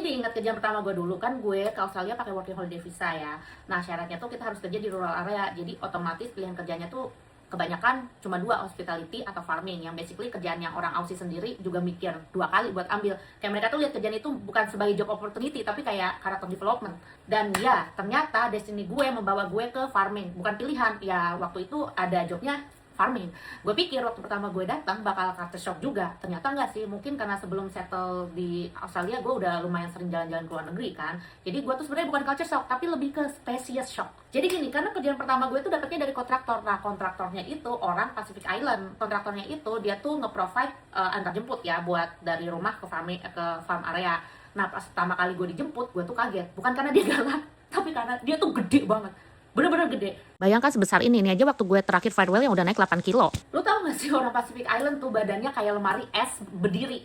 diingat kerjaan pertama gue dulu kan, gue ke Australia pakai working holiday visa ya. Nah syaratnya tuh kita harus kerja di rural area, jadi otomatis pilihan kerjanya tuh kebanyakan cuma dua, hospitality atau farming, yang basically kerjaan yang orang Aussie sendiri juga mikir dua kali buat ambil. Kayak mereka tuh lihat kerjaan itu bukan sebagai job opportunity, tapi kayak karakter development. Dan ya ternyata destiny gue membawa gue ke farming, bukan pilihan. Ya waktu itu ada jobnya farming. Gue pikir waktu pertama gue datang bakal culture shock juga. Ternyata enggak sih, mungkin karena sebelum settle di Australia gue udah lumayan sering jalan-jalan ke luar negeri kan. Jadi gue tuh sebenarnya bukan culture shock, tapi lebih ke species shock. Jadi gini, karena kerjaan pertama gue itu dapetnya dari kontraktor. Nah kontraktornya itu orang Pacific Island. Kontraktornya itu dia tuh nge-provide antar jemput ya, buat dari rumah ke farm area. Nah pas pertama kali gue dijemput, gue tuh kaget. Bukan karena dia galak, tapi karena dia tuh gede banget. Bener-bener gede. Bayangkan sebesar ini nih aja waktu gue terakhir farewell yang udah naik 8 kilo. Lu tau gak sih orang Pacific Island tuh badannya kayak lemari es berdiri.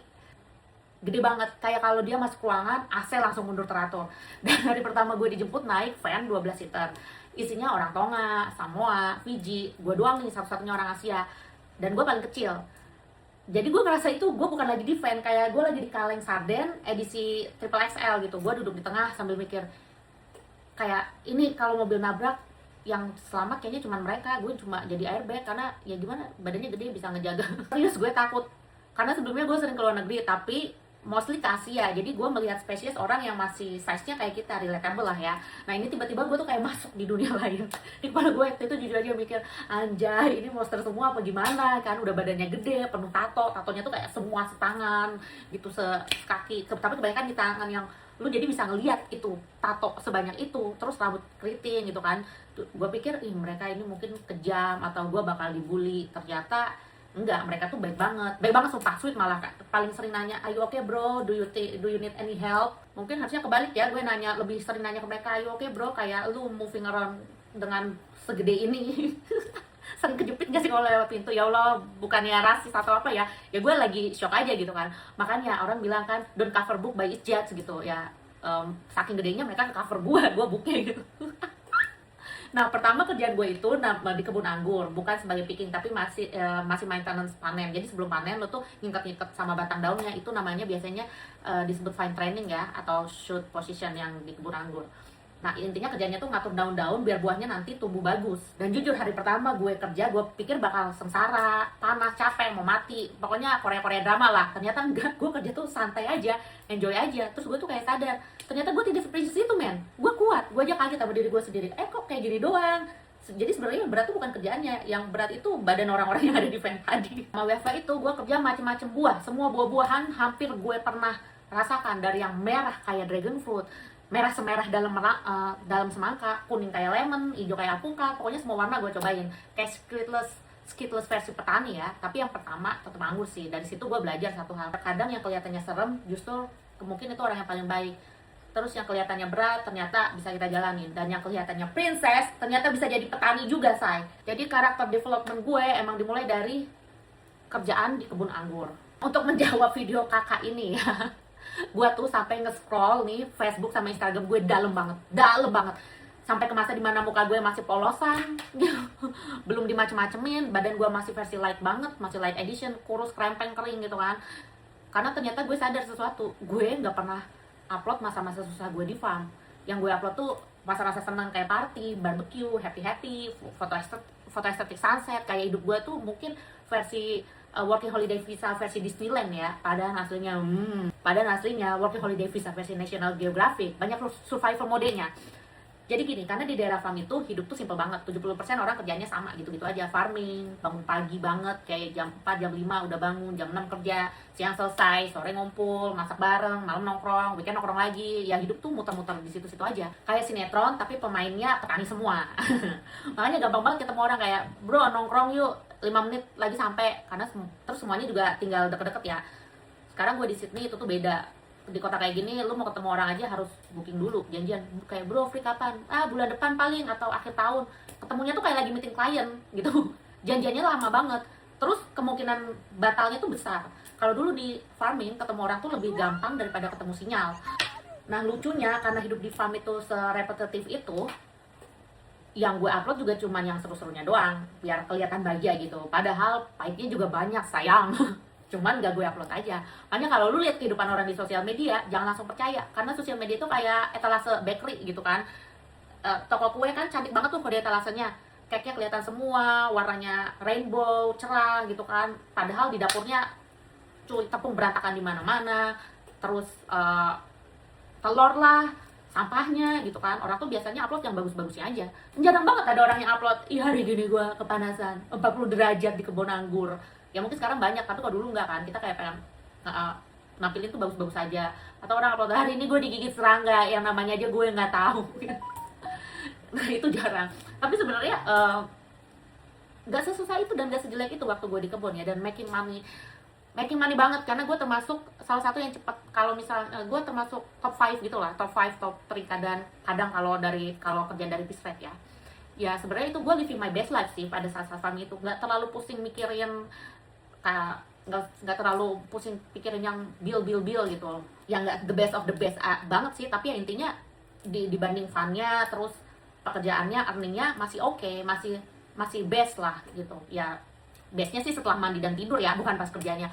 Gede banget, kayak kalau dia masuk ruangan, AC langsung mundur teratur. Dan hari pertama gue dijemput naik van 12 seater. Isinya orang Tonga, Samoa, Fiji. Gue doang nih satu-satunya orang Asia. Dan gue paling kecil. Jadi gue ngerasa itu gue bukan lagi di van, kayak gue lagi di kaleng sarden edisi triple XL gitu. Gue duduk di tengah sambil mikir, kayak ini kalau mobil nabrak yang selamat kayaknya cuma mereka, gue cuma jadi airbag karena ya gimana badannya gede bisa ngejaga. Serius gue takut karena sebelumnya gue sering ke luar negeri tapi mostly ke Asia, jadi gue melihat spesies orang yang masih size-nya kayak kita, relatable lah ya. Nah ini tiba-tiba gue tuh kayak masuk di dunia lain. Di kepala gue waktu itu jujur aja mikir, anjay ini monster semua apa gimana kan, udah badannya gede, penuh tatonya tuh kayak semua setangan gitu, sekaki, tapi kebanyakan di tangan yang lu jadi bisa ngeliat itu tato sebanyak itu, terus rambut keriting gitu kan. Gue pikir ih mereka ini mungkin kejam atau gue bakal dibully, ternyata enggak, mereka tuh baik banget sumpah, sweet malah. Paling sering nanya, are you okay bro, do you need any help. Mungkin harusnya kebalik ya, gue nanya, lebih sering nanya ke mereka, are you okay bro, kayak lu moving around dengan segede ini. Sering kejepit gak sih kalau lewat pintu? Ya Allah, bukannya rasis atau apa ya, ya gue lagi shock aja gitu kan. Makanya orang bilang kan, don't cover book by its judge gitu ya. Saking gedenya mereka ke cover gue booknya gitu. Nah pertama kerjaan gue itu di kebun anggur, bukan sebagai picking tapi masih maintenance panen. Jadi sebelum panen lo tuh ngikat sama batang daunnya, itu namanya biasanya disebut fine training ya, atau shoot position yang di kebun anggur. Nah intinya kerjanya tuh ngatur daun-daun biar buahnya nanti tumbuh bagus. Dan jujur hari pertama gue kerja, gue pikir bakal sengsara, panas, capek, mau mati, pokoknya Korea drama lah. Ternyata enggak, gue kerja tuh santai aja, enjoy aja. Terus gue tuh kayak sadar, ternyata gue tidak seprecious itu men. Gue kuat, gue aja kaget sama diri gue sendiri, kok kayak gini doang. Jadi sebenarnya yang berat tuh bukan kerjaannya, yang berat itu badan orang-orang yang ada di van tadi. Sama WFA itu gue kerja macem-macem buah, semua buah-buahan hampir gue pernah rasakan, dari yang merah kayak dragon fruit, merah semerah dalam semangka, kuning kayak lemon, hijau kayak alpukat, pokoknya semua warna gue cobain. Kayak skitless versi petani ya, tapi yang pertama tetap anggur sih. Dari situ gue belajar satu hal, kadang yang kelihatannya serem justru mungkin itu orang yang paling baik. Terus yang kelihatannya berat ternyata bisa kita jalanin, dan yang kelihatannya princess ternyata bisa jadi petani juga say. Jadi karakter development gue emang dimulai dari kerjaan di kebun anggur. Untuk menjawab video kakak ini ya, gue tuh sampai nge-scroll nih Facebook sama Instagram gue dalam banget, sampai ke masa dimana muka gue masih polosan, belum dimacem-macemin, badan gue masih versi light banget, masih light edition, kurus, krempeng, kering gitu kan. Karena ternyata gue sadar sesuatu, gue nggak pernah upload masa-masa susah gue di farm. Yang gue upload tuh masa-masa senang kayak party, barbecue, happy, foto estetik sunset. Kayak hidup gue tuh mungkin versi working holiday visa versi Disneyland ya. Padahal aslinya working holiday visa versi National Geographic. Banyak survival modenya. Jadi gini, karena di daerah farm itu hidup tuh simple banget. 70% orang kerjanya sama gitu-gitu aja, farming, bangun pagi banget, kayak jam 4, jam 5 udah bangun, jam 6 kerja, siang selesai, sore ngumpul, masak bareng, malam nongkrong, weekend nongkrong lagi. Ya hidup tuh muter-muter di situ-situ aja. Kayak sinetron tapi pemainnya petani semua. Makanya gampang banget ketemu orang kayak, "Bro, nongkrong yuk, 5 menit lagi sampai." Karena terus semuanya juga tinggal deket-deket ya. Sekarang gue di Sydney itu tuh beda. Di kota kayak gini lu mau ketemu orang aja harus booking dulu, janjian, kayak bro free kapan, bulan depan paling, atau akhir tahun. Ketemunya tuh kayak lagi meeting klien gitu. Janjiannya lama banget, terus kemungkinan batalnya tuh besar. Kalau dulu di farming ketemu orang tuh lebih gampang daripada ketemu sinyal. Nah lucunya karena hidup di farm itu serepetitif itu, yang gue upload juga cuman yang seru-serunya doang biar kelihatan bahagia gitu, padahal pahitnya juga banyak sayang. cuman gak gue upload aja. Makanya kalau lu lihat kehidupan orang di sosial media, jangan langsung percaya, karena sosial media itu kayak etalase bakery gitu kan. Toko kue kan cantik banget tuh kalau di etalasenya, cake-nya kelihatan semua, warnanya rainbow, cerah gitu kan, padahal di dapurnya cuy tepung berantakan di mana-mana, terus telur lah, sampahnya gitu kan. Orang tuh biasanya upload yang bagus-bagusnya aja. Jarang banget ada orang yang upload, ih hari gini gue kepanasan 40 derajat di kebun anggur. Ya mungkin sekarang banyak, tapi kalau dulu enggak kan, kita kayak pengen nampilin tuh bagus-bagus aja. Atau orang upload, hari ini gue digigit serangga, yang namanya aja gue nggak tahu. Nah itu jarang. Tapi sebenarnya nggak sesusah itu dan nggak sejelek itu waktu gue di kebun ya. Dan making money banget, karena gue termasuk salah satu yang cepat. Kalau misalnya gue termasuk top 5 gitu lah, top 5, top 3 kadang kalau kerjaan dari Pisret ya sebenarnya itu gue living my best life sih pada saat kami itu. Nggak terlalu pusing mikirin, kayak nggak terlalu pusing pikirin yang bill gitu, yang nggak the best of the best banget sih. Tapi ya intinya dibanding funnya, terus pekerjaannya, earningnya masih oke, masih best lah gitu ya. Bestnya sih setelah mandi dan tidur ya, bukan pas kerjanya.